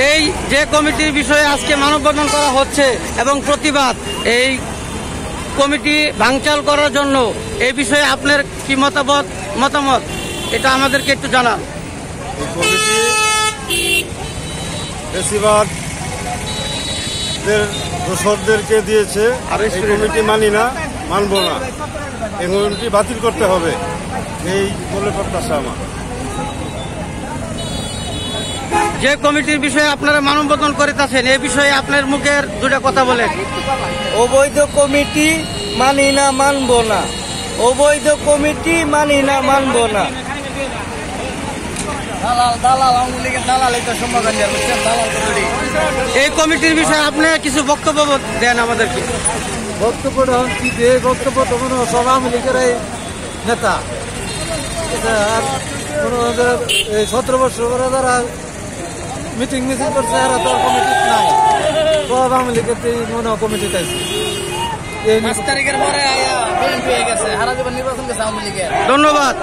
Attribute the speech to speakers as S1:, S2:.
S1: এই যে কমিটির বিষয়ে আজকে মানববন্ধন করা হচ্ছে এবং প্রতিবাদ, এই কমিটি ভাঙচাল করার জন্য এই বিষয়ে আপনার কি মতামত এটা আমাদেরকে একটু জানান।
S2: এই কমিটি বেশিরভাগ দোষরদেরকে দিয়েছে, এই কমিটি মানি না, মানব না, এই কমিটি বাতিল করতে হবে, এই বলে প্রত্যাশা আমার।
S1: যে কমিটির বিষয়ে আপনারা মানববন্ধন করিতেছেন এই বিষয়ে আপনার মুখের দুটা কথা বলেন।
S3: অবৈধ কমিটি মানি না, মানব না। অবৈধ কমিটি মানি না, মানব না।
S1: এই কমিটির বিষয়ে আপনি কিছু বক্তব্য দেন আমাদেরকে।
S4: বক্তব্যটা কি যে বক্তব্য তো কোনো সব আওয়ামী লীগের নেতা, আর কোনো এই 17 বছর করে যারা মিটিং করছে এরা তো কমিটি নাই, সব আওয়ামী লীগের মনে কমিটি চাইছে।
S3: 5 তারিখের পরে নির্বাচন গেছে আওয়ামী লীগের।
S1: ধন্যবাদ।